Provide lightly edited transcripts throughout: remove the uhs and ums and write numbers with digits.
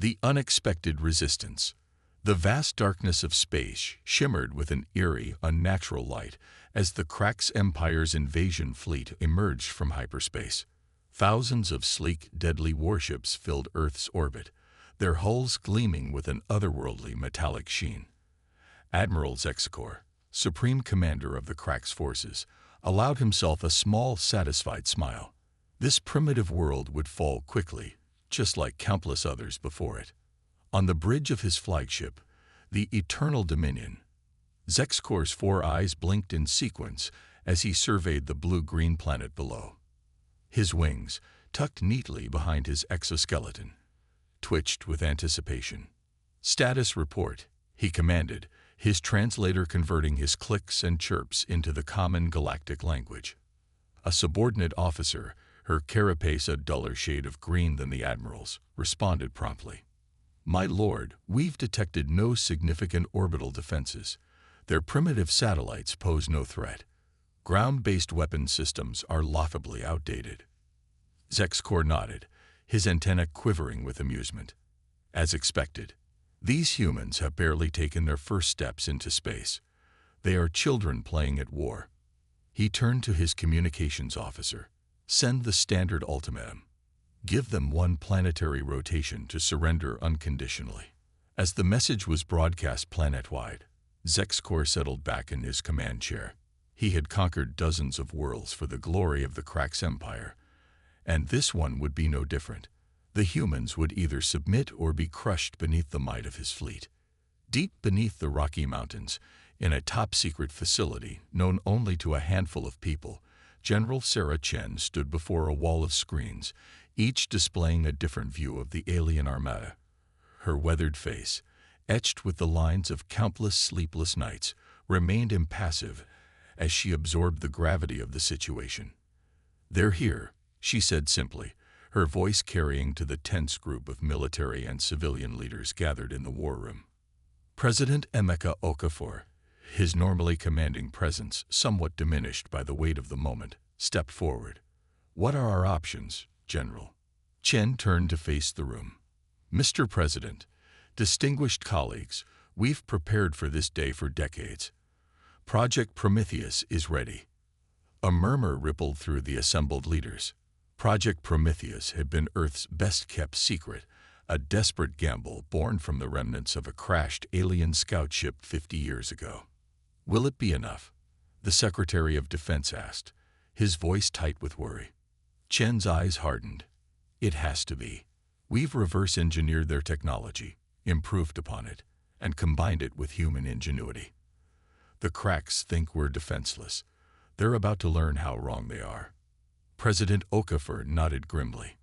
The unexpected resistance. The vast darkness of space shimmered with an eerie, unnatural light as the Krax Empire's invasion fleet emerged from hyperspace. Thousands of sleek, deadly warships filled Earth's orbit, their hulls gleaming with an otherworldly metallic sheen. Admiral Zexkor, supreme commander of the Krax forces, allowed himself a small, satisfied smile. This primitive world would fall quickly, just like countless others before it. On the bridge of his flagship, the Eternal Dominion, Zexkor's 4 eyes blinked in sequence as he surveyed the blue-green planet below. His wings, tucked neatly behind his exoskeleton, twitched with anticipation. "Status report," he commanded, his translator converting his clicks and chirps into the common galactic language. A subordinate officer, her carapace a duller shade of green than the admiral's, responded promptly. "My lord, we've detected no significant orbital defenses. Their primitive satellites pose no threat. Ground-based weapon systems are laughably outdated." Zexkor nodded, his antennae quivering with amusement. As expected, these humans have barely taken their first steps into space. They are children playing at war. He turned to his communications officer. "Send the standard ultimatum. Give them 1 planetary rotation to surrender unconditionally." As the message was broadcast planet-wide, Zexkor settled back in his command chair. He had conquered dozens of worlds for the glory of the Krax Empire, and this one would be no different. The humans would either submit or be crushed beneath the might of his fleet. Deep beneath the Rocky Mountains, in a top-secret facility known only to a handful of people, General Sarah Chen stood before a wall of screens, each displaying a different view of the alien armada. Her weathered face, etched with the lines of countless sleepless nights, remained impassive as she absorbed the gravity of the situation. "They're here," she said simply, her voice carrying to the tense group of military and civilian leaders gathered in the war room. President Emeka Okafor, his normally commanding presence somewhat diminished by the weight of the moment, stepped forward. "What are our options, General?" Chen turned to face the room. "Mr. President, distinguished colleagues, we've prepared for this day for decades. Project Prometheus is ready." A murmur rippled through the assembled leaders. Project Prometheus had been Earth's best-kept secret, a desperate gamble born from the remnants of a crashed alien scout ship 50 years ago. "Will it be enough?" the Secretary of Defense asked, his voice tight with worry. Chen's eyes hardened. "It has to be. We've reverse-engineered their technology, improved upon it, and combined it with human ingenuity. The Krax think we're defenseless. They're about to learn how wrong they are." President Okafor nodded grimly.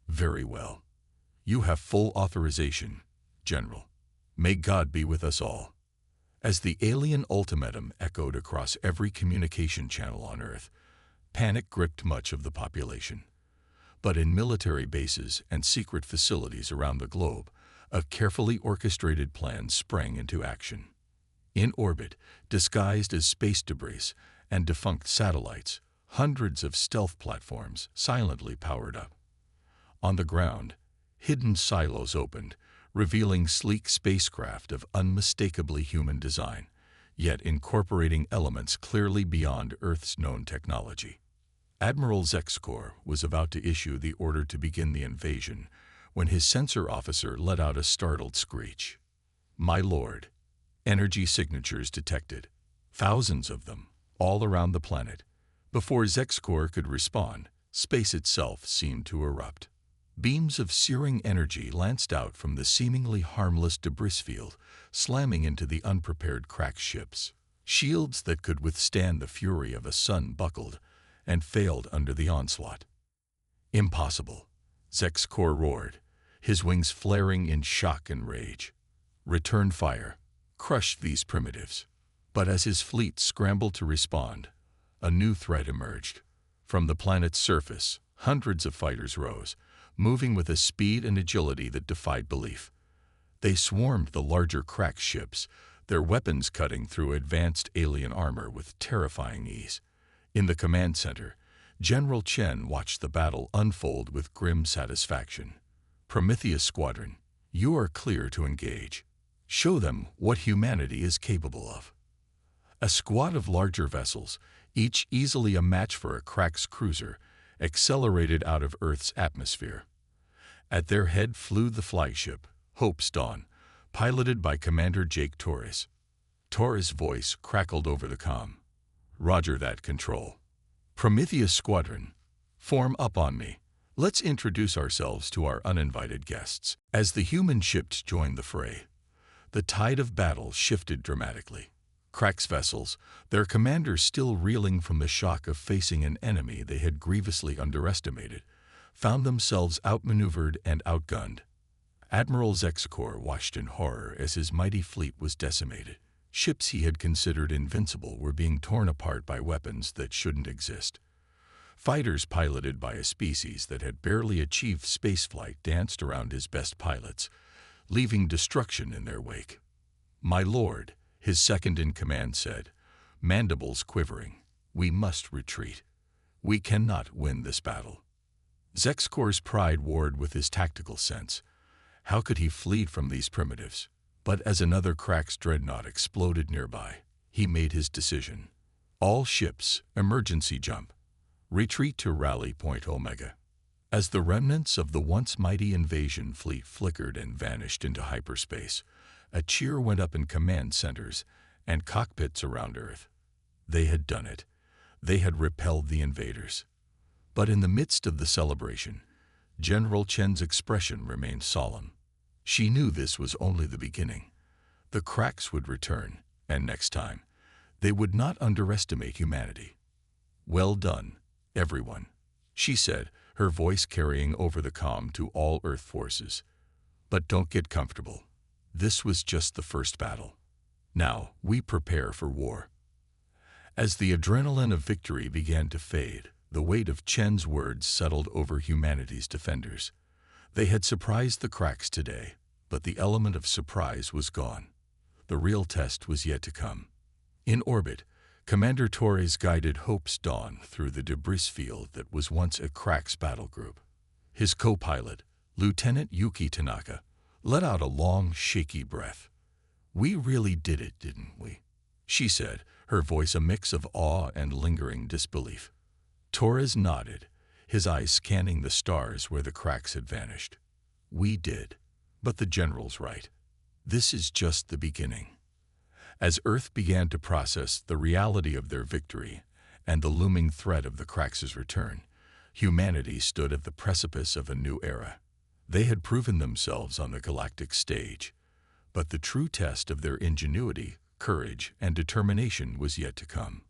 "Very well. You have full authorization, General. May God be with us all." As the alien ultimatum echoed across every communication channel on Earth, panic gripped much of the population. But in military bases and secret facilities around the globe, a carefully orchestrated plan sprang into action. In orbit, disguised as space debris and defunct satellites, hundreds of stealth platforms silently powered up. On the ground, hidden silos opened, revealing sleek spacecraft of unmistakably human design, yet incorporating elements clearly beyond Earth's known technology. Admiral Zexkor was about to issue the order to begin the invasion when his sensor officer let out a startled screech. "My lord." Energy signatures detected, thousands of them, all around the planet. Before Zexkor could respond, space itself seemed to erupt. Beams of searing energy lanced out from the seemingly harmless debris field, slamming into the unprepared Krax ships. Shields that could withstand the fury of a sun buckled and failed under the onslaught. "Impossible," Zexkor roared, his wings flaring in shock and rage. "Return fire. Crush these primitives." But as his fleet scrambled to respond, a new threat emerged. From the planet's surface, hundreds of fighters rose, moving with a speed and agility that defied belief. They swarmed the larger Krax ships, their weapons cutting through advanced alien armor with terrifying ease. In the command center, General Chen watched the battle unfold with grim satisfaction. "Prometheus Squadron, You are clear to engage. Show them what humanity is capable of. A squad of larger vessels, each easily a match for a Krax cruiser, accelerated out of Earth's atmosphere. At their head flew the flagship, Hope's Dawn, piloted by Commander Jake Torres. Torres' voice crackled over the comm. Roger that, Control. Prometheus Squadron, form up on me. Let's introduce ourselves to our uninvited guests. As the human ships joined the fray, the tide of battle shifted dramatically. Krax vessels, their commanders still reeling from the shock of facing an enemy they had grievously underestimated, found themselves outmaneuvered and outgunned. Admiral Zexacor watched in horror as his mighty fleet was decimated. Ships he had considered invincible were being torn apart by weapons that shouldn't exist. Fighters piloted by a species that had barely achieved spaceflight danced around his best pilots, leaving destruction in their wake. "My lord," his second-in-command said, mandibles quivering, "we must retreat. We cannot win this battle." Zexacor's pride warred with his tactical sense. How could he flee from these primitives? But as another Krax dreadnought exploded nearby, he made his decision. All ships, emergency jump. Retreat to Rally Point Omega. As the remnants of the once mighty invasion fleet flickered and vanished into hyperspace, a cheer went up in command centers and cockpits around Earth. They had done it. They had repelled the invaders. But in the midst of the celebration, General Chen's expression remained solemn. She knew this was only the beginning. The Krax would return, and next time, they would not underestimate humanity. "Well done, everyone," she said, her voice carrying over the comm to all Earth forces. "But don't get comfortable. This was just the first battle. Now we prepare for war." As the adrenaline of victory began to fade, the weight of Chen's words settled over humanity's defenders. They had surprised the Krax today, but the element of surprise was gone. The real test was yet to come. In orbit, Commander Torres guided Hope's Dawn through the debris field that was once a Krax battle group. His co-pilot, Lieutenant Yuki Tanaka, let out a long, shaky breath. "We really did it, didn't we?" she said, her voice a mix of awe and lingering disbelief. Torres nodded, his eyes scanning the stars where the Krax had vanished. "We did, but the general's right. This is just the beginning." As Earth began to process the reality of their victory and the looming threat of the Krax's return, humanity stood at the precipice of a new era. They had proven themselves on the galactic stage, but the true test of their ingenuity, courage, and determination was yet to come.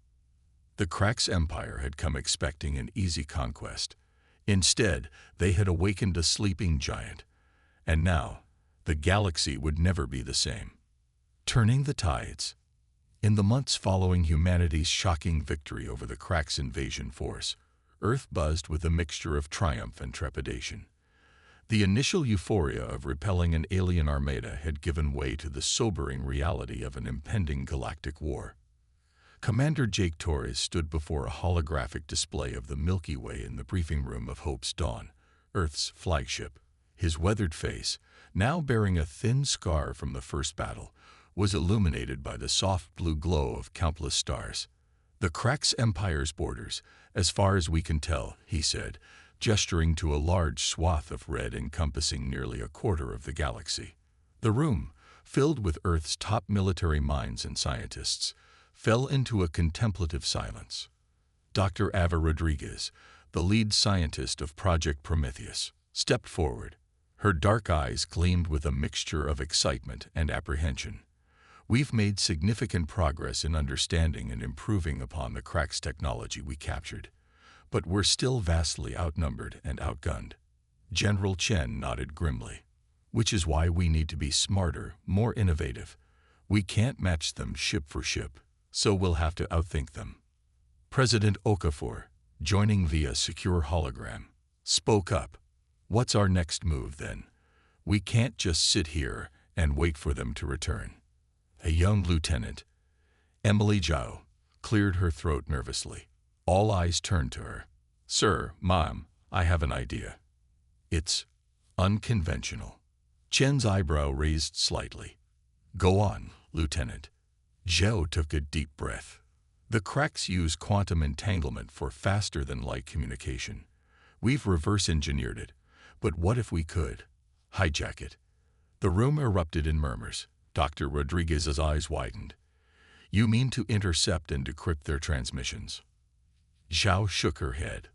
The Krax Empire had come expecting an easy conquest. Instead, they had awakened a sleeping giant, and now the galaxy would never be the same. Turning the tides. In the months following humanity's shocking victory over the Krax invasion force, Earth buzzed with a mixture of triumph and trepidation. The initial euphoria of repelling an alien armada had given way to the sobering reality of an impending galactic war. Commander Jake Torres stood before a holographic display of the Milky Way in the briefing room of Hope's Dawn, Earth's flagship. His weathered face, now bearing a thin scar from the first battle, was illuminated by the soft blue glow of countless stars. "The Krax Empire's borders, as far as we can tell," he said, gesturing to a large swath of red encompassing nearly a quarter of the galaxy. The room, filled with Earth's top military minds and scientists, fell into a contemplative silence. Dr. Ava Rodriguez, the lead scientist of Project Prometheus, stepped forward. Her dark eyes gleamed with a mixture of excitement and apprehension. "We've made significant progress in understanding and improving upon the Krax technology we captured, but we're still vastly outnumbered and outgunned." General Chen nodded grimly. "Which is why we need to be smarter, more innovative. We can't match them ship for ship, so we'll have to outthink them." President Okafor, joining via secure hologram, spoke up. "What's our next move, then? We can't just sit here and wait for them to return." A young lieutenant, Emily Zhao, cleared her throat nervously. All eyes turned to her. "Sir, Mom, I have an idea. It's unconventional." Chen's eyebrow raised slightly. Go on, Lieutenant. Zhao took a deep breath. The cracks use quantum entanglement for faster-than-light communication. We've reverse-engineered it, but what if we could hijack it? The room erupted in murmurs. Dr. Rodriguez's eyes widened. You mean to intercept and decrypt their transmissions? Zhao shook her head.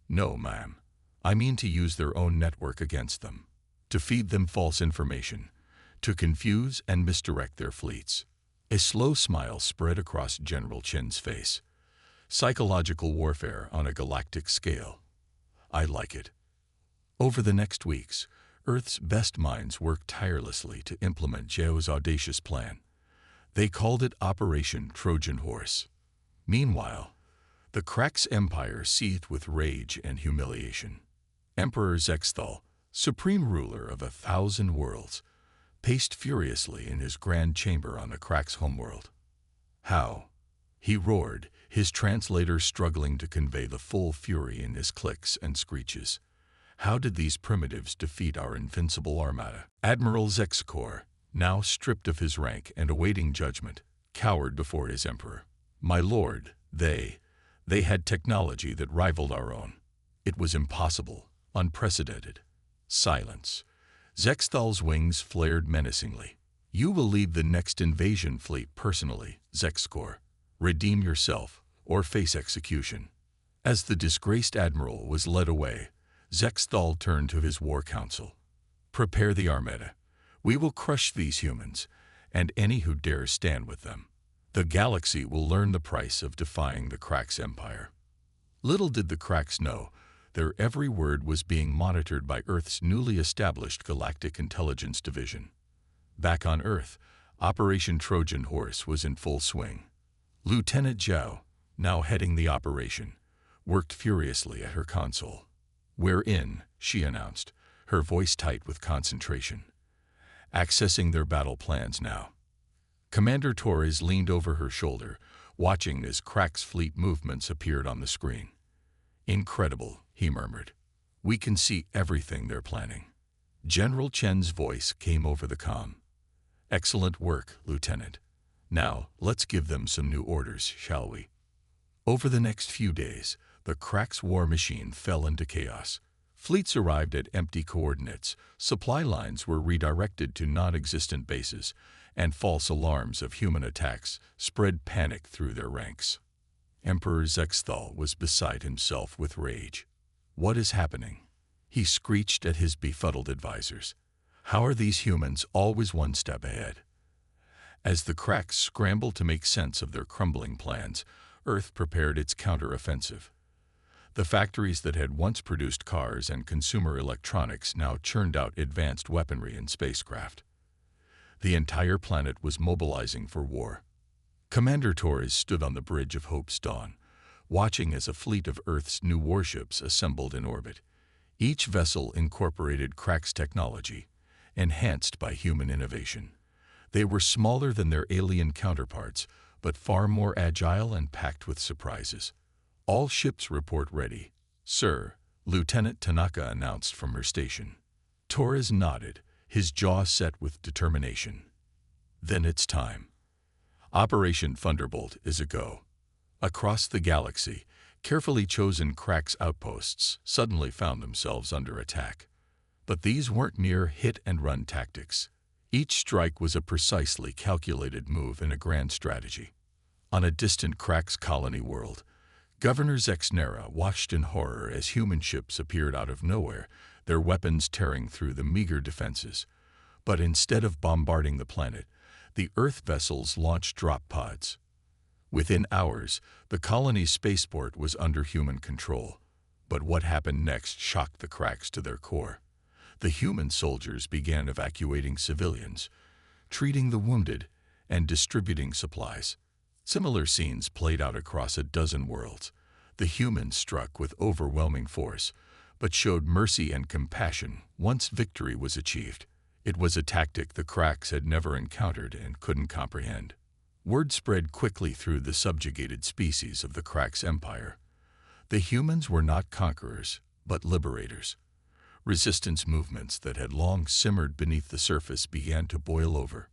No, ma'am. I mean to use their own network against them, to feed them false information, to confuse and misdirect their fleets. A slow smile spread across General Chen's face. Psychological warfare on a galactic scale. I like it. Over the next weeks, Earth's best minds worked tirelessly to implement Zhao's audacious plan. They called it Operation Trojan Horse. Meanwhile, the Krax Empire seethed with rage and humiliation. Emperor Zexthal, supreme ruler of 1,000 worlds, paced furiously in his grand chamber on the Krax homeworld. How? He roared, his translator struggling to convey the full fury in his clicks and screeches. How did these primitives defeat our invincible armada? Admiral Zexkor, now stripped of his rank and awaiting judgment, cowered before his emperor. My lord, they had technology that rivaled our own. It was impossible, unprecedented. Silence. Zexthal's wings flared menacingly. You will lead the next invasion fleet personally, Zexkor. Redeem yourself, or face execution. As the disgraced admiral was led away, Zexthal turned to his war council. Prepare the armada. We will crush these humans, and any who dare stand with them. The galaxy will learn the price of defying the Krax Empire. Little did the Krax know, their every word was being monitored by Earth's newly established Galactic Intelligence Division. Back on Earth, Operation Trojan Horse was in full swing. Lieutenant Zhao, now heading the operation, worked furiously at her console. We're in, she announced, her voice tight with concentration. Accessing their battle plans now. Commander Torres leaned over her shoulder, watching as Krax fleet movements appeared on the screen. Incredible, he murmured. We can see everything they're planning. General Chen's voice came over the comm. Excellent work, Lieutenant. Now, let's give them some new orders, shall we? Over the next few days, the Krax war machine fell into chaos. Fleets arrived at empty coordinates, supply lines were redirected to non-existent bases, and false alarms of human attacks spread panic through their ranks. Emperor Zexthal was beside himself with rage. What is happening? He screeched at his befuddled advisors. How are these humans always one step ahead? As the Krax scrambled to make sense of their crumbling plans, Earth prepared its counter-offensive. The factories that had once produced cars and consumer electronics now churned out advanced weaponry and spacecraft. The entire planet was mobilizing for war. Commander Torres stood on the bridge of Hope's Dawn, watching as a fleet of Earth's new warships assembled in orbit. Each vessel incorporated Krax technology, enhanced by human innovation. They were smaller than their alien counterparts, but far more agile and packed with surprises. All ships report ready, sir, Lieutenant Tanaka announced from her station. Torres nodded, his jaw set with determination. Then it's time. Operation Thunderbolt is a go. Across the galaxy, carefully chosen Krax outposts suddenly found themselves under attack. But these weren't mere hit-and-run tactics. Each strike was a precisely calculated move in a grand strategy. On a distant Krax colony world, Governor Zexnera watched in horror as human ships appeared out of nowhere, their weapons tearing through the meager defenses. But instead of bombarding the planet, the Earth vessels launched drop pods. Within hours, the colony's spaceport was under human control. But what happened next shocked the Krax to their core. The human soldiers began evacuating civilians, treating the wounded, and distributing supplies. Similar scenes played out across a dozen worlds. The humans struck with overwhelming force, but showed mercy and compassion once victory was achieved. It was a tactic the Krax had never encountered and couldn't comprehend. Word spread quickly through the subjugated species of the Krax Empire. The humans were not conquerors, but liberators. Resistance movements that had long simmered beneath the surface began to boil over.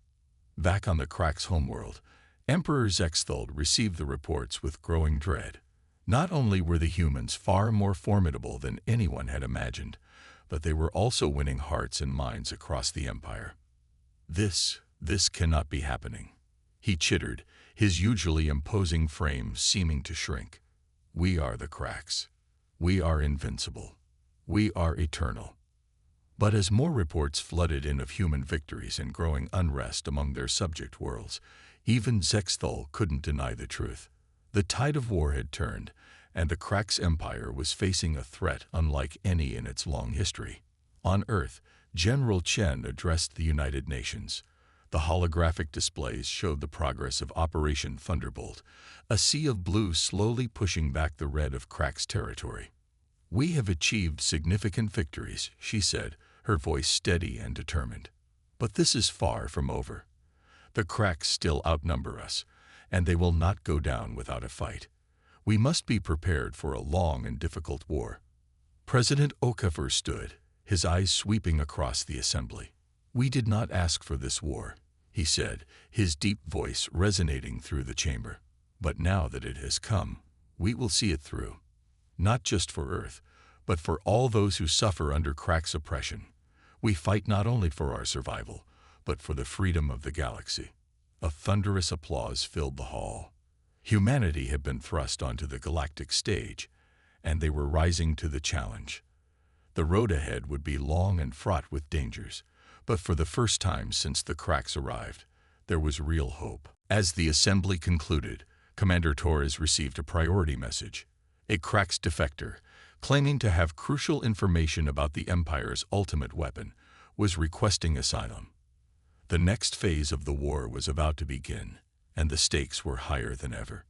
Back on the Crack's homeworld, Emperor Zexthold received the reports with growing dread. Not only were the humans far more formidable than anyone had imagined, but they were also winning hearts and minds across the Empire. This cannot be happening, he chittered, his usually imposing frame seeming to shrink. We are the Cracks. We are invincible. We are eternal. But as more reports flooded in of human victories and growing unrest among their subject worlds, even Zexthol couldn't deny the truth. The tide of war had turned, and the Cracks Empire was facing a threat unlike any in its long history. On Earth, General Chen addressed the United Nations. The holographic displays showed the progress of Operation Thunderbolt, a sea of blue slowly pushing back the red of Crack's territory. We have achieved significant victories, she said, her voice steady and determined. But this is far from over. The Cracks still outnumber us, and they will not go down without a fight. We must be prepared for a long and difficult war. President Okafor stood, his eyes sweeping across the assembly. We did not ask for this war, he said, his deep voice resonating through the chamber. But now that it has come, we will see it through. Not just for Earth, but for all those who suffer under Crack's oppression. We fight not only for our survival, but for the freedom of the galaxy. A thunderous applause filled the hall. Humanity had been thrust onto the galactic stage, and they were rising to the challenge. The road ahead would be long and fraught with dangers, but for the first time since the Cracks arrived, there was real hope. As the assembly concluded, Commander Torres received a priority message. A Cracks defector, claiming to have crucial information about the Empire's ultimate weapon, was requesting asylum. The next phase of the war was about to begin, and the stakes were higher than ever.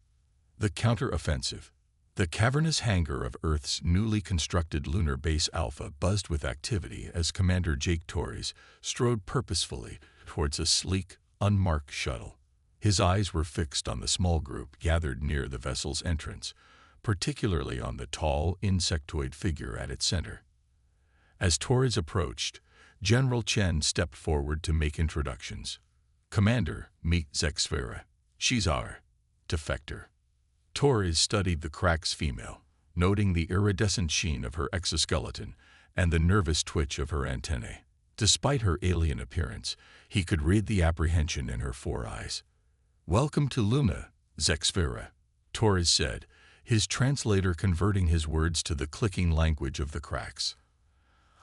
The counter-offensive. The cavernous hangar of Earth's newly constructed lunar base Alpha buzzed with activity as Commander Jake Torres strode purposefully towards a sleek, unmarked shuttle. His eyes were fixed on the small group gathered near the vessel's entrance, particularly on the tall, insectoid figure at its center. As Torres approached, General Chen stepped forward to make introductions. Commander, meet Zexfera. She's our defector. Torres studied the Crack's female, noting the iridescent sheen of her exoskeleton and the nervous twitch of her antennae. Despite her alien appearance, he could read the apprehension in her four eyes. Welcome to Luna, Zexfera, Torres said, his translator converting his words to the clicking language of the Cracks.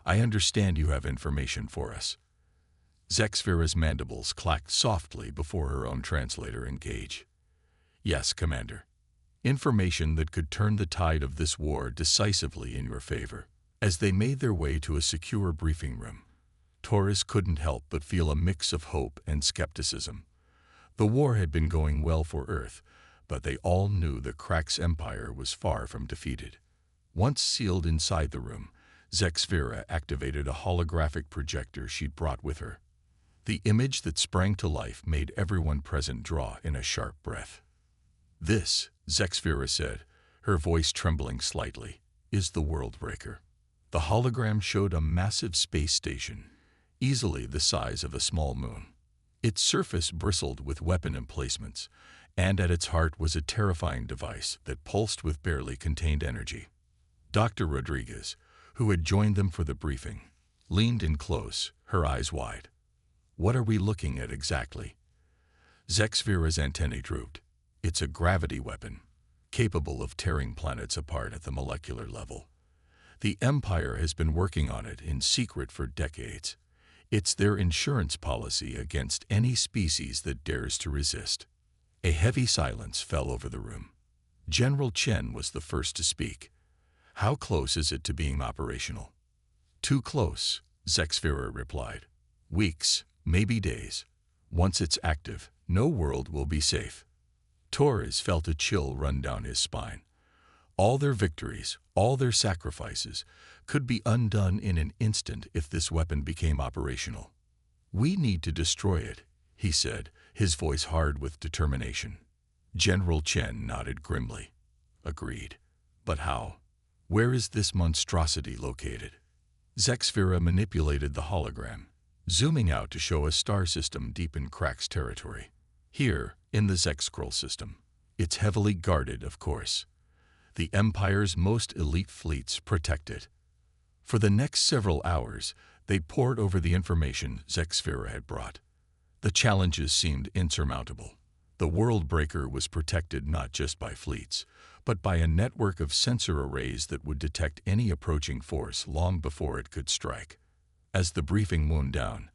I understand you have information for us. Zexfera's mandibles clacked softly before her own translator engaged. Yes, Commander. Information that could turn the tide of this war decisively in your favor. As they made their way to a secure briefing room, Torres couldn't help but feel a mix of hope and skepticism. The war had been going well for Earth, but they all knew the Crack's empire was far from defeated. Once sealed inside the room, Zexfera activated a holographic projector she'd brought with her. The image that sprang to life made everyone present draw in a sharp breath. This, Zexfera said, her voice trembling slightly, is the Worldbreaker. The hologram showed a massive space station, easily the size of a small moon. Its surface bristled with weapon emplacements, and at its heart was a terrifying device that pulsed with barely contained energy. Dr. Rodriguez, who had joined them for the briefing, leaned in close, her eyes wide. What are we looking at exactly? Zexfera's antennae drooped. It's a gravity weapon, capable of tearing planets apart at the molecular level. The Empire has been working on it in secret for decades. It's their insurance policy against any species that dares to resist. A heavy silence fell over the room. General Chen was the first to speak. How close is it to being operational? Too close, Zexfera replied. Weeks, maybe days. Once it's active, no world will be safe. Torres felt a chill run down his spine. All their victories, all their sacrifices, could be undone in an instant if this weapon became operational. We need to destroy it, he said, his voice hard with determination. General Chen nodded grimly. Agreed. But how? Where is this monstrosity located? Zexfira manipulated the hologram, zooming out to show a star system deep in Crack's territory. Here, in the Zexcroll system, it's heavily guarded, of course. The Empire's most elite fleets protect it. For the next several hours, they pored over the information Zexfira had brought. The challenges seemed insurmountable. The World Breaker was protected not just by fleets, but by a network of sensor arrays that would detect any approaching force long before it could strike. As the briefing wound down,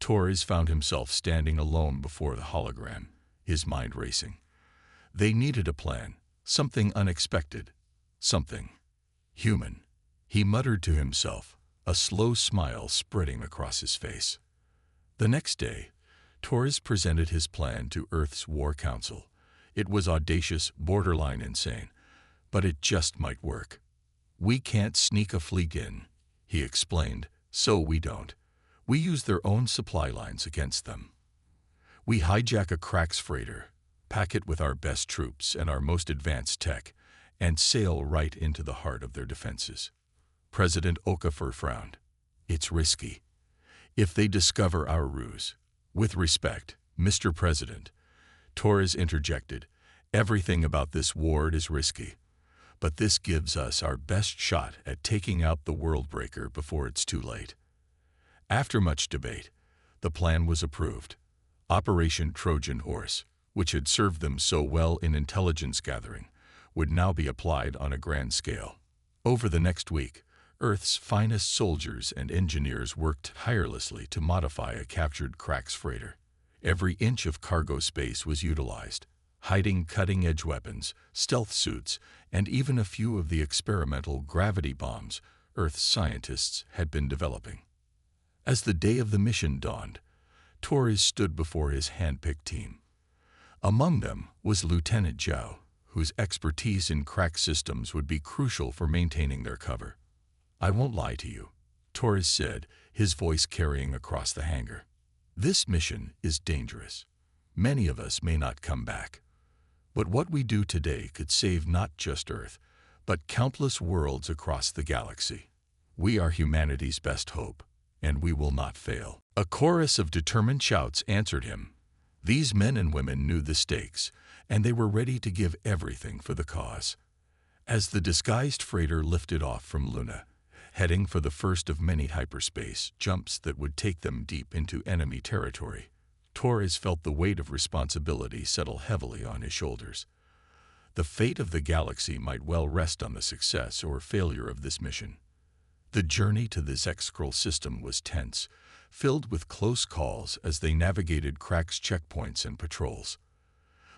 Torres found himself standing alone before the hologram, his mind racing. They needed a plan, something unexpected, something human. He muttered to himself, a slow smile spreading across his face. The next day, Torres presented his plan to Earth's War Council. It was audacious, borderline insane, but it just might work. "We can't sneak a fleet in," he explained, "so we don't. We use their own supply lines against them. We hijack a Crack's freighter, pack it with our best troops and our most advanced tech, and sail right into the heart of their defenses." President Okafor frowned. "It's risky. If they discover our ruse—" "With respect, Mr. President," Torres interjected, "everything about this war is risky. But this gives us our best shot at taking out the World Breaker before it's too late." After much debate, the plan was approved. Operation Trojan Horse, which had served them so well in intelligence gathering, would now be applied on a grand scale. Over the next week, Earth's finest soldiers and engineers worked tirelessly to modify a captured Crack's freighter. Every inch of cargo space was utilized, hiding cutting-edge weapons, stealth suits, and even a few of the experimental gravity bombs Earth's scientists had been developing. As the day of the mission dawned, Torres stood before his hand-picked team. Among them was Lieutenant Zhao, whose expertise in Crack systems would be crucial for maintaining their cover. "I won't lie to you," Torres said, his voice carrying across the hangar. "This mission is dangerous. Many of us may not come back. But what we do today could save not just Earth, but countless worlds across the galaxy. We are humanity's best hope, and we will not fail." A chorus of determined shouts answered him. These men and women knew the stakes, and they were ready to give everything for the cause. As the disguised freighter lifted off from Luna, heading for the first of many hyperspace jumps that would take them deep into enemy territory, Torres felt the weight of responsibility settle heavily on his shoulders. The fate of the galaxy might well rest on the success or failure of this mission. The journey to the Zexcroll system was tense, filled with close calls as they navigated Crack's checkpoints and patrols.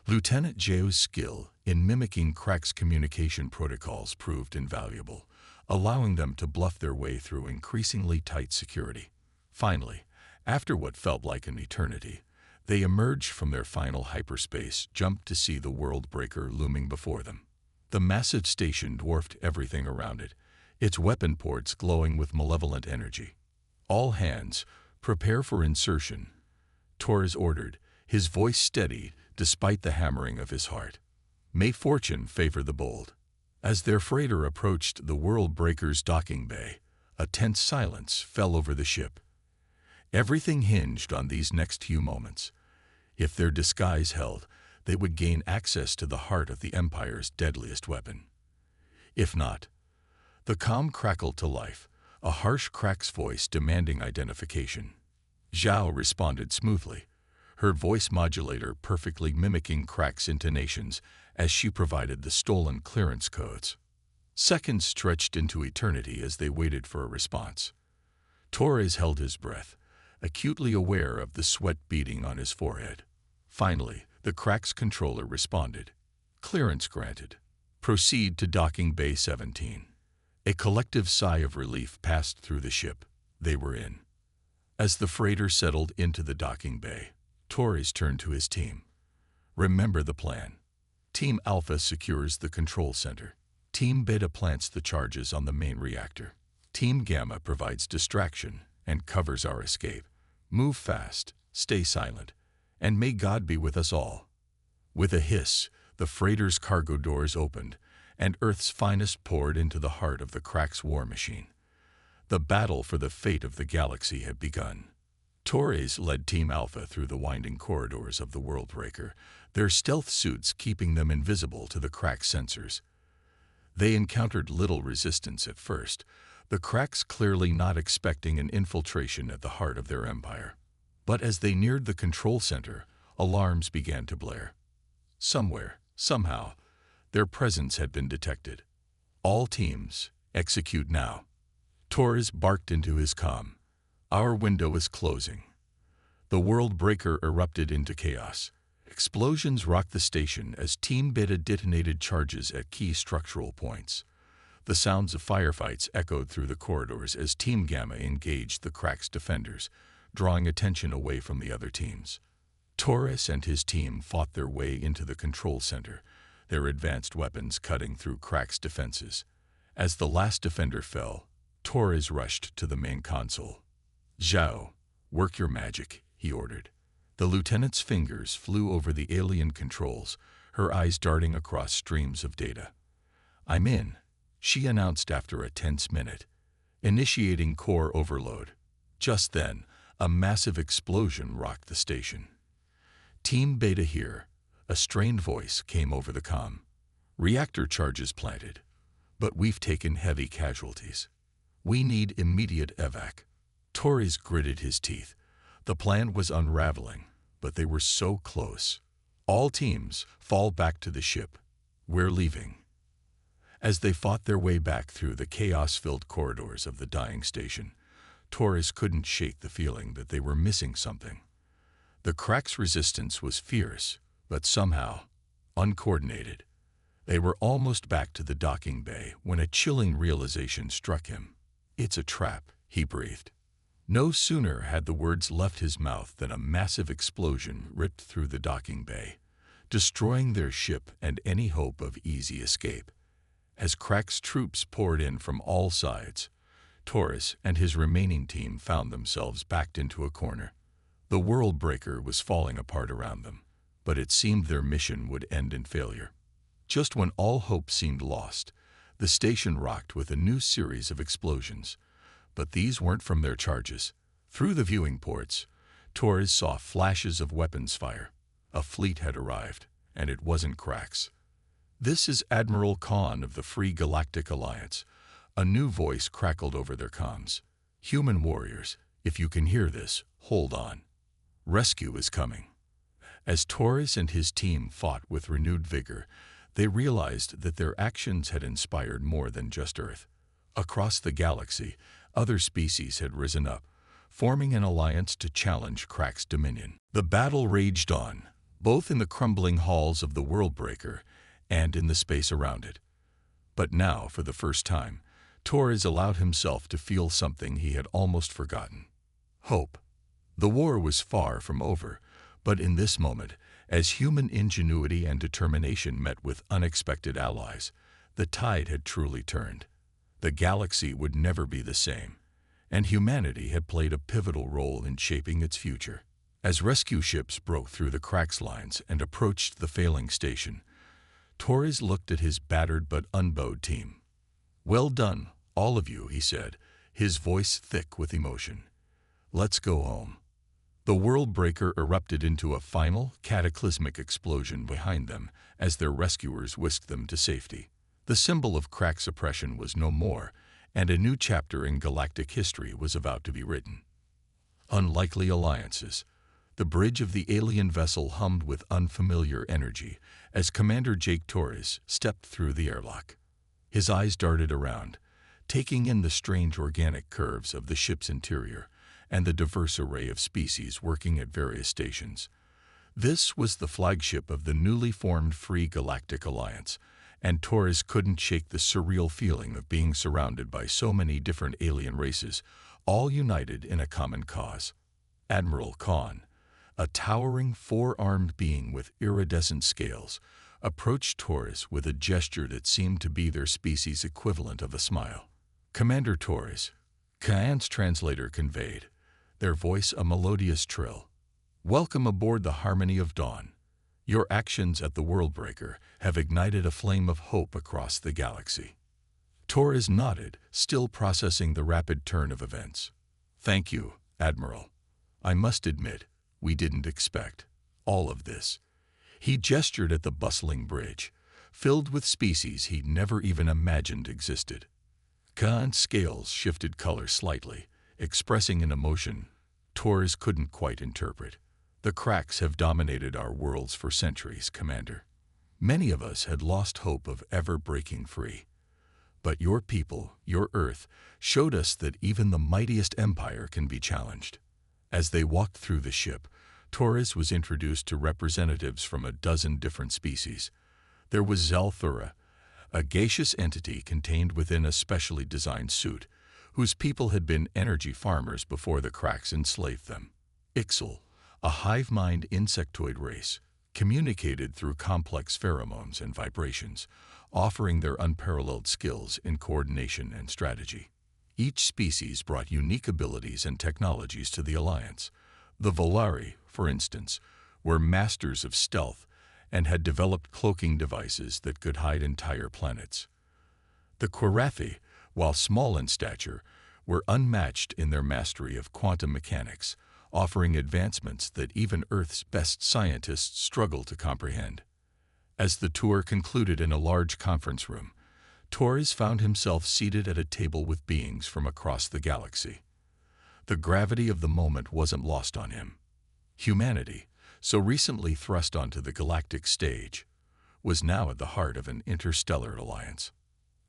Lieutenant Zhao's skill in mimicking Crack's communication protocols proved invaluable, allowing them to bluff their way through increasingly tight security. Finally, after what felt like an eternity, they emerged from their final hyperspace jump to see the World Breaker looming before them. The massive station dwarfed everything around it, its weapon ports glowing with malevolent energy. "All hands, prepare for insertion," Torres ordered, his voice steady despite the hammering of his heart. "May fortune favor the bold." As their freighter approached the World Breaker's docking bay, a tense silence fell over the ship. Everything hinged on these next few moments. If their disguise held, they would gain access to the heart of the Empire's deadliest weapon. If not, the comm crackled to life, a harsh Crack's voice demanding identification. Zhao responded smoothly, her voice modulator perfectly mimicking Crack's intonations as she provided the stolen clearance codes. Seconds stretched into eternity as they waited for a response. Torres held his breath, acutely aware of the sweat beading on his forehead. Finally, the Crack's controller responded. "Clearance granted. Proceed to docking bay 17. A collective sigh of relief passed through the ship. They were in. As the freighter settled into the docking bay, Torres turned to his team. "Remember the plan. Team Alpha secures the control center. Team Beta plants the charges on the main reactor. Team Gamma provides distraction and covers our escape. Move fast, stay silent, and may God be with us all." With a hiss, the freighter's cargo doors opened, and Earth's finest poured into the heart of the Crack's war machine. The battle for the fate of the galaxy had begun. Torres led Team Alpha through the winding corridors of the Worldbreaker, their stealth suits keeping them invisible to the crack's sensors. They encountered little resistance at first, the cracks clearly not expecting an infiltration at the heart of their empire. But as they neared the control center, alarms began to blare. Somewhere, somehow, their presence had been detected. All teams, execute now. Torres barked into his comm. Our window is closing. The Worldbreaker erupted into chaos. Explosions rocked the station as Team Beta detonated charges at key structural points. The sounds of firefights echoed through the corridors as Team Gamma engaged the crack's defenders, drawing attention away from the other teams. Torres and his team fought their way into the control center, their advanced weapons cutting through crack's defenses. As the last defender fell, Torres rushed to the main console. "Zhao, work your magic," he ordered. The lieutenant's fingers flew over the alien controls, her eyes darting across streams of data. "I'm in," she announced after a tense minute, initiating core overload. Just then, a massive explosion rocked the station. "Team Beta here," a strained voice came over the comm. "Reactor charges planted, but we've taken heavy casualties. We need immediate evac." Torres gritted his teeth. The plan was unraveling, but they were so close. "All teams, fall back to the ship. We're leaving." As they fought their way back through the chaos-filled corridors of the dying station, Torres couldn't shake the feeling that they were missing something. The crack's resistance was fierce, but somehow uncoordinated. They were almost back to the docking bay when a chilling realization struck him. "It's a trap," he breathed. No sooner had the words left his mouth than a massive explosion ripped through the docking bay, destroying their ship and any hope of easy escape. As Crack's troops poured in from all sides, Torres and his remaining team found themselves backed into a corner. The Worldbreaker was falling apart around them, but it seemed their mission would end in failure. Just when all hope seemed lost, the station rocked with a new series of explosions. But these weren't from their charges. Through the viewing ports, Torres saw flashes of weapons fire. A fleet had arrived, and it wasn't Cracks. "This is Admiral Khan of the Free Galactic Alliance," a new voice crackled over their comms. "Human warriors, if you can hear this, hold on. Rescue is coming." As Torres and his team fought with renewed vigor, they realized that their actions had inspired more than just Earth. Across the galaxy, other species had risen up, forming an alliance to challenge Crack's dominion. The battle raged on, both in the crumbling halls of the Worldbreaker and in the space around it. But now, for the first time, Torres allowed himself to feel something he had almost forgotten: hope. The war was far from over, but in this moment, as human ingenuity and determination met with unexpected allies, the tide had truly turned. The galaxy would never be the same, and humanity had played a pivotal role in shaping its future. As rescue ships broke through the Cracks lines and approached the failing station, Torres looked at his battered but unbowed team. "Well done, all of you," he said, his voice thick with emotion. "Let's go home." The Worldbreaker erupted into a final, cataclysmic explosion behind them as their rescuers whisked them to safety. The symbol of Crack's oppression was no more, and a new chapter in galactic history was about to be written. Unlikely alliances. The bridge of the alien vessel hummed with unfamiliar energy as Commander Jake Torres stepped through the airlock. His eyes darted around, taking in the strange organic curves of the ship's interior and the diverse array of species working at various stations. This was the flagship of the newly formed Free Galactic Alliance, and Torres couldn't shake the surreal feeling of being surrounded by so many different alien races, all united in a common cause. Admiral Khan, a towering four-armed being with iridescent scales, approached Torres with a gesture that seemed to be their species' equivalent of a smile. "Commander Torres," Khan's translator conveyed, their voice a melodious trill. "Welcome aboard the Harmony of Dawn. Your actions at the Worldbreaker have ignited a flame of hope across the galaxy." Torres nodded, still processing the rapid turn of events. "Thank you, Admiral. I must admit, we didn't expect all of this." He gestured at the bustling bridge, filled with species he'd never even imagined existed. Khan's scales shifted color slightly, expressing an emotion Torres couldn't quite interpret. "The cracks have dominated our worlds for centuries, Commander. Many of us had lost hope of ever breaking free. But your people, your Earth, showed us that even the mightiest empire can be challenged." As they walked through the ship, Torres was introduced to representatives from a dozen different species. There was Zalthura, a gaseous entity contained within a specially designed suit, whose people had been energy farmers before the cracks enslaved them. Ixal, a hive-mind insectoid race, communicated through complex pheromones and vibrations, offering their unparalleled skills in coordination and strategy. Each species brought unique abilities and technologies to the Alliance. The Volari, for instance, were masters of stealth and had developed cloaking devices that could hide entire planets. The Quarathi, while small in stature, were unmatched in their mastery of quantum mechanics, offering advancements that even Earth's best scientists struggle to comprehend. As the tour concluded in a large conference room, Torres found himself seated at a table with beings from across the galaxy. The gravity of the moment wasn't lost on him. Humanity, so recently thrust onto the galactic stage, was now at the heart of an interstellar alliance.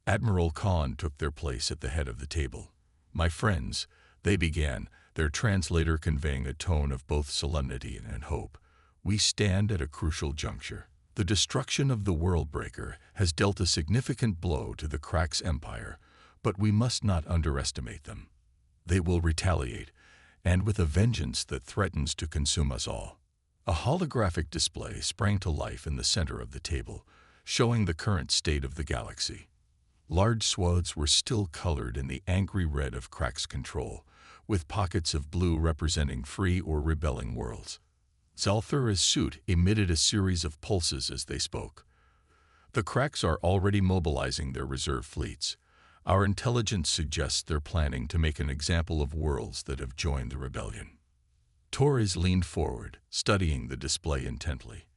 Admiral Khan took their place at the head of the table. "My friends," they began, their translator conveying a tone of both solemnity and hope, "we stand at a crucial juncture. The destruction of the Worldbreaker has dealt a significant blow to the Cracks Empire, but we must not underestimate them. They will retaliate, and with a vengeance that threatens to consume us all." A holographic display sprang to life in the center of the table, showing the current state of the galaxy. Large swaths were still colored in the angry red of Cracks' control, with pockets of blue representing free or rebelling worlds. Zalthura's suit emitted a series of pulses as they spoke. "The Cracks are already mobilizing their reserve fleets. Our intelligence suggests they're planning to make an example of worlds that have joined the rebellion." Torres leaned forward, studying the display intently.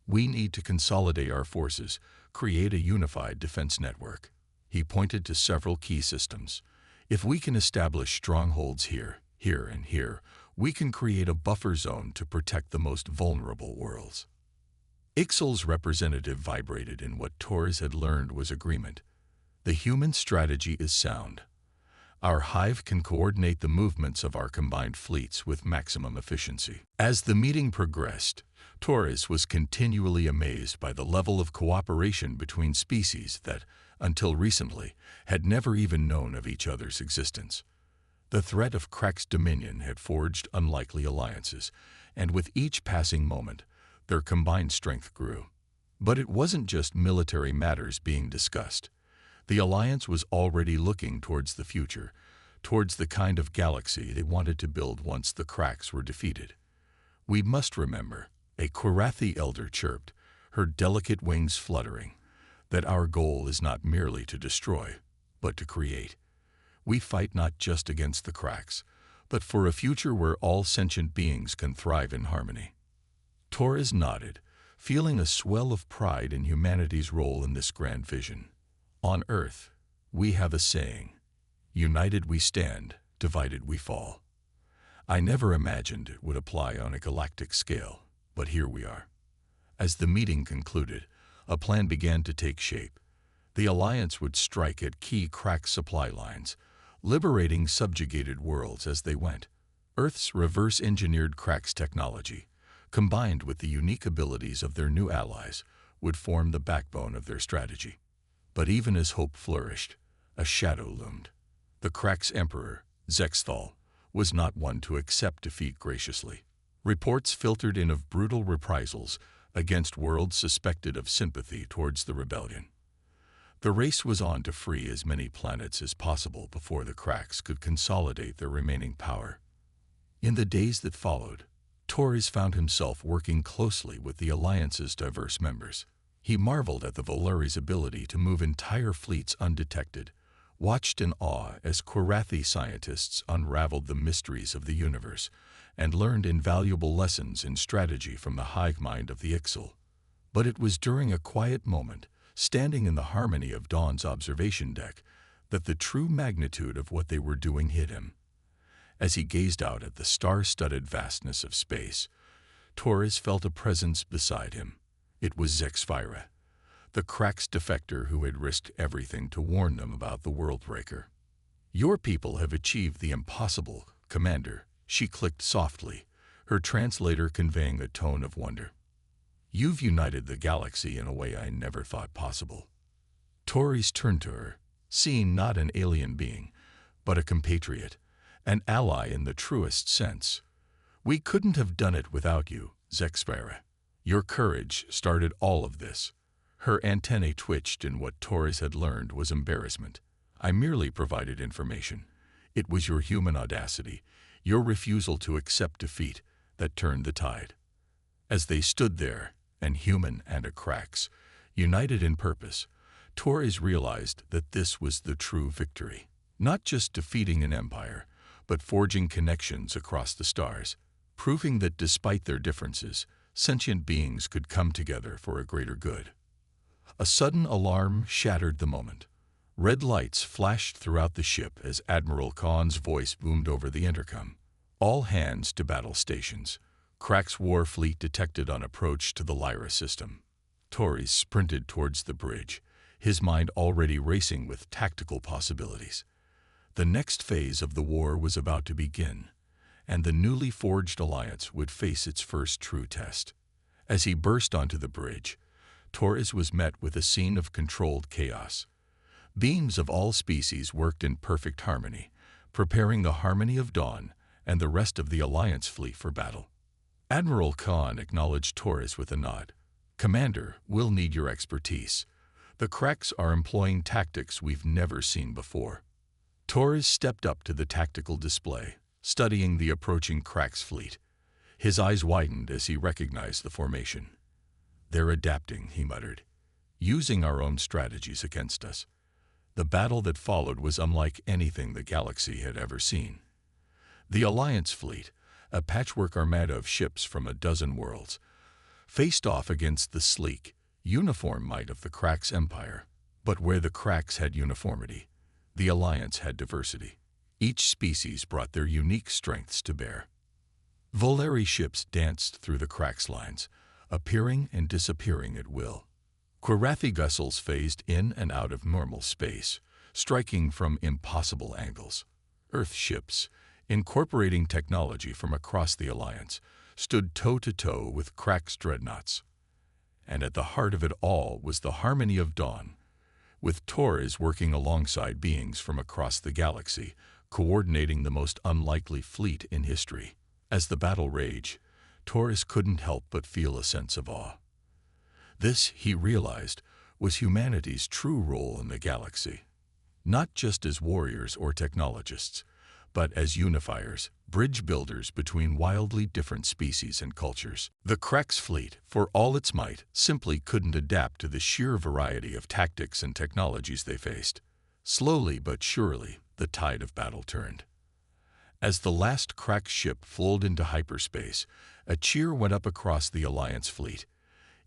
"We need to consolidate our forces, create a unified defense network." He pointed to several key systems. "If we can establish strongholds here, and here, we can create a buffer zone to protect the most vulnerable worlds." Ixal's representative vibrated in what Torres had learned was agreement. "The human strategy is sound. Our hive can coordinate the movements of our combined fleets with maximum efficiency." As the meeting progressed, Torres was continually amazed by the level of cooperation between species that, until recently, had never even known of each other's existence. The threat of Cracks' dominion had forged unlikely alliances, and with each passing moment, their combined strength grew. But it wasn't just military matters being discussed. The alliance was already looking towards the future, towards the kind of galaxy they wanted to build once the Cracks were defeated. "We must remember," a Quarathi elder chirped, her delicate wings fluttering, "that our goal is not merely to destroy, but to create. We fight not just against the Cracks, but for a future where all sentient beings can thrive in harmony." Torres nodded, feeling a swell of pride in humanity's role in this grand vision. "On Earth, we have a saying, 'United we stand, divided we fall.' I never imagined it would apply on a galactic scale, but here we are." As the meeting concluded, a plan began to take shape. The Alliance would strike at key crack supply lines, liberating subjugated worlds as they went. Earth's reverse-engineered Cracks technology, combined with the unique abilities of their new allies, would form the backbone of their strategy. But even as hope flourished, a shadow loomed. The Cracks' emperor, Zexthal, was not one to accept defeat graciously. Reports filtered in of brutal reprisals against worlds suspected of sympathy towards the rebellion. The race was on to free as many planets as possible before the Cracks could consolidate their remaining power. In the days that followed, Torres found himself working closely with the Alliance's diverse members. He marveled at the Volari's ability to move entire fleets undetected, watched in awe as Korathi scientists unraveled the mysteries of the universe and learned invaluable lessons in strategy from the hive mind of the Ixal. But it was during a quiet moment, standing in the harmony of Dawn's observation deck, that the true magnitude of what they were doing hit him. As he gazed out at the star-studded vastness of space, Torres felt a presence beside him. It was Zexfira, the Cracks defector who had risked everything to warn them about the Worldbreaker. "Your people have achieved the impossible, Commander," she clicked softly, her translator conveying a tone of wonder. "You've united the galaxy in a way I never thought possible." Torres turned to her, seeing not an alien being, but a compatriot, an ally in the truest sense. "We couldn't have done it without you, Zexfira. Your courage started all of this." Her antennae twitched in what Torres had learned was embarrassment. "I merely provided information. It was your human audacity, your refusal to accept defeat, that turned the tide." As they stood there, an human and a Cracks, united in purpose, Torres realized that this was the true victory. Not just defeating an empire, but forging connections across the stars, proving that despite their differences, sentient beings could come together for a greater good. A sudden alarm shattered the moment. Red lights flashed throughout the ship as Admiral Khan's voice boomed over the intercom. "All hands to battle stations. Cracks war fleet detected on approach to the Lyra system." Torres sprinted towards the bridge, his mind already racing with tactical possibilities. The next phase of the war was about to begin, and the newly forged alliance would face its first true test. As he burst onto the bridge, Torres was met with a scene of controlled chaos. Beams of all species worked in perfect harmony, preparing the harmony of Dawn and the rest of the Alliance fleet for battle. Admiral Khan acknowledged Torres with a nod. "Commander, we'll need your expertise. The Cracks are employing tactics we've never seen before." Torres stepped up to the tactical display, studying the approaching Cracks fleet. His eyes widened as he recognized the formation. "They're adapting," he muttered, "using our own strategies against us." The battle that followed was unlike anything the galaxy had ever seen. The Alliance fleet, a patchwork armada of ships from a dozen worlds, faced off against the sleek, uniform might of the Cracks Empire. But where the Cracks had uniformity, the Alliance had diversity. Each species brought their unique strengths to bear. Volari ships danced through the Cracks lines, appearing and disappearing at will. Korathi vessels phased in and out of normal space, striking from impossible angles. Earth ships, incorporating technology from across the Alliance, stood toe-to-toe with Cracks dreadnoughts. And at the heart of it all was the harmony of Dawn, with Torres working alongside beings from across the galaxy, coordinating the most unlikely fleet in history. As the battle raged, Torres couldn't help but feel a sense of awe. This, he realized, was humanity's true role in the galaxy. Not just as warriors or technologists, but as unifiers, bridge builders between wildly different species and cultures. The Cracks fleet, for all its might, simply couldn't adapt to the sheer variety of tactics and technologies they faced. Slowly but surely, the tide of battle turned. As the last Cracks ship flowed into hyperspace, a cheer went up across the Alliance fleet.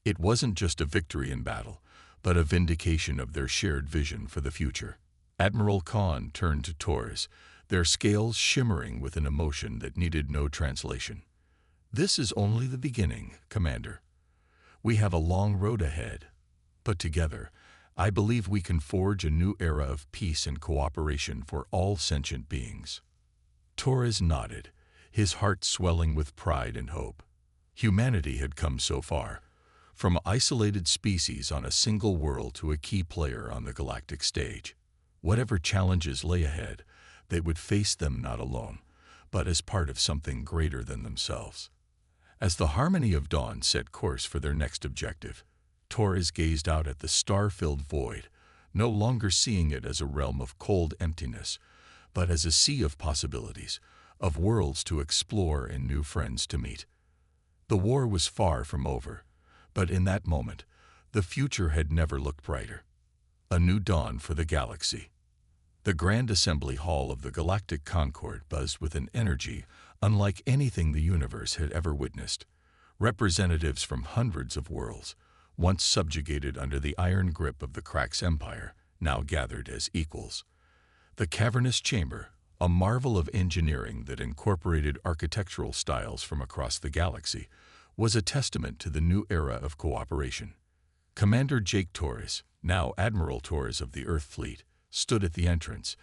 It wasn't just a victory in battle, but a vindication of their shared vision for the future. Admiral Khan turned to Torres, their scales shimmering with an emotion that needed no translation. "This is only the beginning, Commander. We have a long road ahead, but together, I believe we can forge a new era of peace and cooperation for all sentient beings." Torres nodded, his heart swelling with pride and hope. Humanity had come so far, from isolated species on a single world to a key player on the galactic stage. Whatever challenges lay ahead, they would face them not alone, but as part of something greater than themselves. As the harmony of Dawn set course for their next objective, Torres gazed out at the star-filled void, no longer seeing it as a realm of cold emptiness, but as a sea of possibilities, of worlds to explore and new friends to meet. The war was far from over, but in that moment, the future had never looked brighter. A new dawn for the galaxy. The Grand Assembly Hall of the Galactic Concord buzzed with an energy unlike anything the universe had ever witnessed. Representatives from hundreds of worlds, once subjugated under the iron grip of the Krax Empire, now gathered as equals. The cavernous chamber, a marvel of engineering that incorporated architectural styles from across the galaxy, was a testament to the new era of cooperation. Commander Jake Torres, now Admiral Torres of the Earth Fleet, stood at the entrance,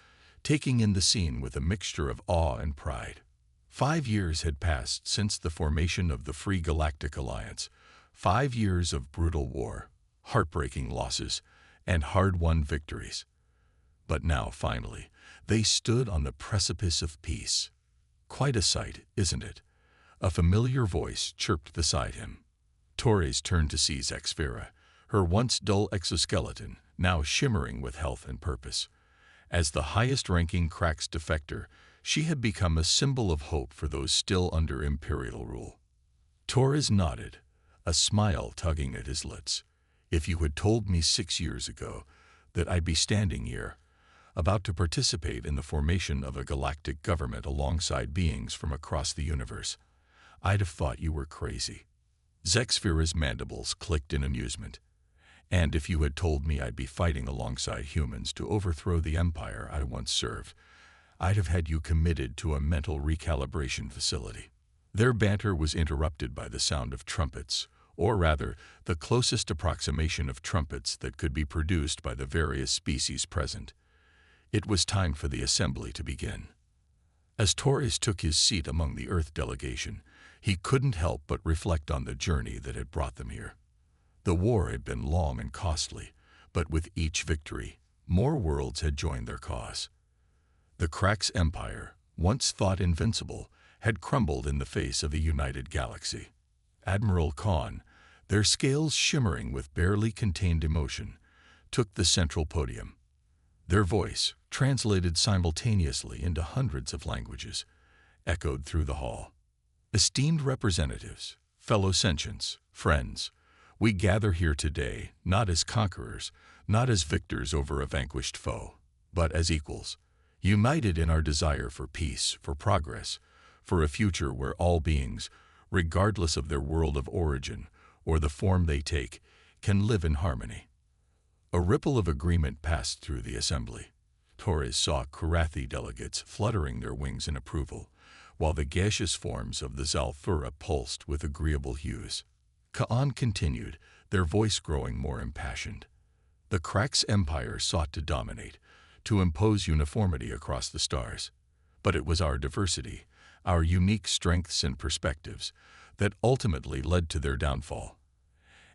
taking in the scene with a mixture of awe and pride. 5 years had passed since the formation of the Free Galactic Alliance, 5 years of brutal war, heartbreaking losses, and hard-won victories. But now, finally, they stood on the precipice of peace. Quite a sight, isn't it? A familiar voice chirped beside him. Torres turned to see Zexfira, her once dull exoskeleton, now shimmering with health and purpose. As the highest-ranking Krax defector, she had become a symbol of hope for those still under Imperial rule. Torres nodded, a smile tugging at his lips. If you had told me 6 years ago that I'd be standing here, about to participate in the formation of a galactic government alongside beings from across the universe, I'd have thought you were crazy. Zexfira's mandibles clicked in amusement. And if you had told me I'd be fighting alongside humans to overthrow the empire I once served, I'd have had you committed to a mental recalibration facility. Their banter was interrupted by the sound of trumpets, or rather, the closest approximation of trumpets that could be produced by the various species present. It was time for the assembly to begin. As Torres took his seat among the Earth delegation, he couldn't help but reflect on the journey that had brought them here. The war had been long and costly, but with each victory, more worlds had joined their cause. The Krax Empire, once thought invincible, had crumbled in the face of a united galaxy. Admiral Khan, their scales shimmering with barely contained emotion, took the central podium. Their voice, translated simultaneously into hundreds of languages, echoed through the hall. Esteemed representatives, fellow sentients, friends, we gather here today not as conquerors, not as victors over a vanquished foe, but as equals, united in our desire for peace, for progress, for a future where all beings, regardless of their world of origin or the form they take, can live in harmony. A ripple of agreement passed through the assembly. Torres saw Karathi delegates fluttering their wings in approval, while the gaseous forms of the Zalthura pulsed with agreeable hues. Ka'an continued, their voice growing more impassioned. The Krax Empire sought to dominate, to impose uniformity across the stars. But it was our diversity, our unique strengths and perspectives, that ultimately led to their downfall.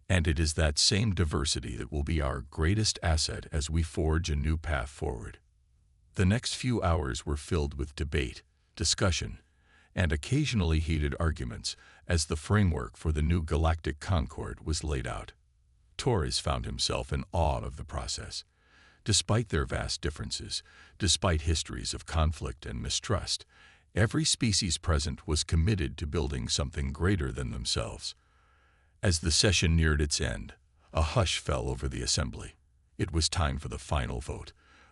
And it is that same diversity that will be our greatest asset as we forge a new path forward. The next few hours were filled with debate, discussion, and occasionally heated arguments as the framework for the new Galactic Concord was laid out. Torres found himself in awe of the process. Despite their vast differences, despite histories of conflict and mistrust, every species present was committed to building something greater than themselves. As the session neared its end, a hush fell over the assembly. It was time for the final vote,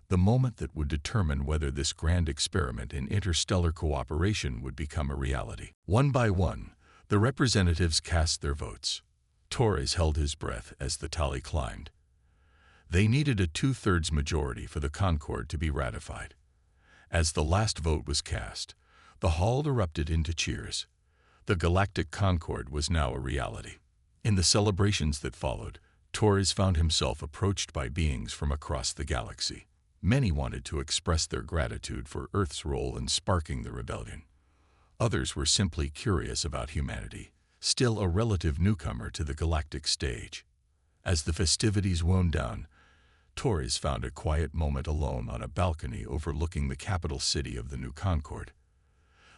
the moment that would determine whether this grand experiment in interstellar cooperation would become a reality. One by one, the representatives cast their votes. Torres held his breath as the tally climbed. They needed a 2/3 majority for the Concord to be ratified. As the last vote was cast, the hall erupted into cheers. The Galactic Concord was now a reality. In the celebrations that followed, Torres found himself approached by beings from across the galaxy. Many wanted to express their gratitude for Earth's role in sparking the rebellion. Others were simply curious about humanity, still a relative newcomer to the galactic stage. As the festivities wound down, Torres found a quiet moment alone on a balcony overlooking the capital city of the New Concord.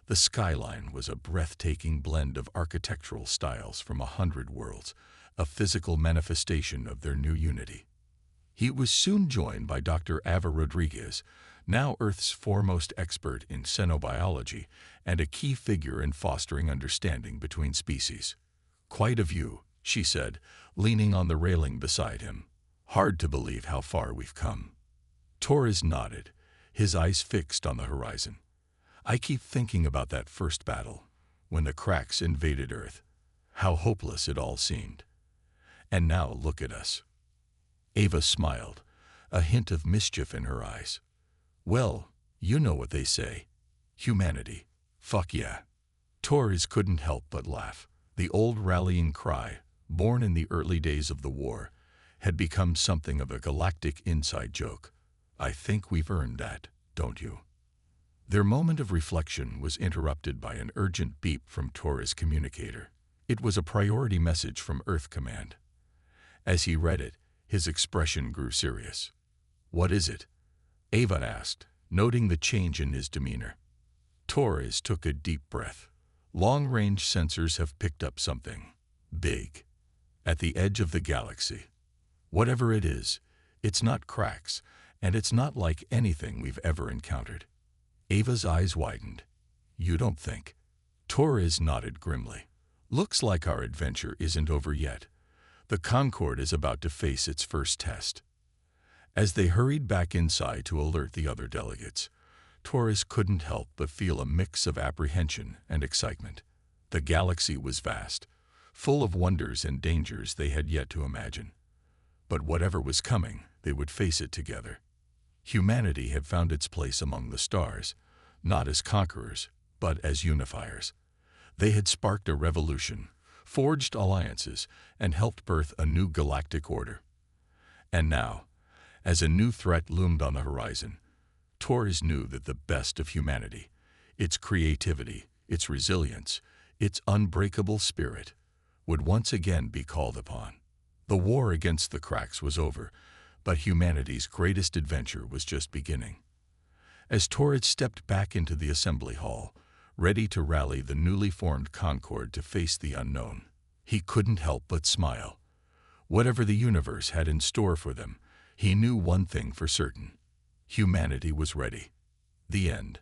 The skyline was a breathtaking blend of architectural styles from 100 worlds, a physical manifestation of their new unity. He was soon joined by Dr. Ava Rodriguez, now Earth's foremost expert in xenobiology and a key figure in fostering understanding between species. "Quite a view," she said, leaning on the railing beside him. "Hard to believe how far we've come." Torres nodded, his eyes fixed on the horizon. I keep thinking about that first battle, when the cracks invaded Earth. How hopeless it all seemed. And now look at us. Ava smiled, a hint of mischief in her eyes. Well, you know what they say. Humanity. Fuck yeah. Torres couldn't help but laugh. The old rallying cry, born in the early days of the war, had become something of a galactic inside joke. I think we've earned that, don't you? Their moment of reflection was interrupted by an urgent beep from Torres' communicator. It was a priority message from Earth Command. As he read it, his expression grew serious. What is it? Ava asked, noting the change in his demeanor. Torres took a deep breath. Long-range sensors have picked up something big at the edge of the galaxy. Whatever it is, it's not cracks, and it's not like anything we've ever encountered. Ava's eyes widened. You don't think? Torres nodded grimly. Looks like our adventure isn't over yet. The Concorde is about to face its first test. As they hurried back inside to alert the other delegates, Torres couldn't help but feel a mix of apprehension and excitement. The galaxy was vast, full of wonders and dangers they had yet to imagine. But whatever was coming, they would face it together. Humanity had found its place among the stars, not as conquerors, but as unifiers. They had sparked a revolution, forged alliances, and helped birth a new galactic order. And now, as a new threat loomed on the horizon, Torres knew that the best of humanity, its creativity, its resilience, its unbreakable spirit, would once again be called upon. The war against the cracks was over, but humanity's greatest adventure was just beginning. As Torres stepped back into the assembly hall, ready to rally the newly formed Concorde to face the unknown, he couldn't help but smile. Whatever the universe had in store for them, he knew one thing for certain. Humanity was ready. The end.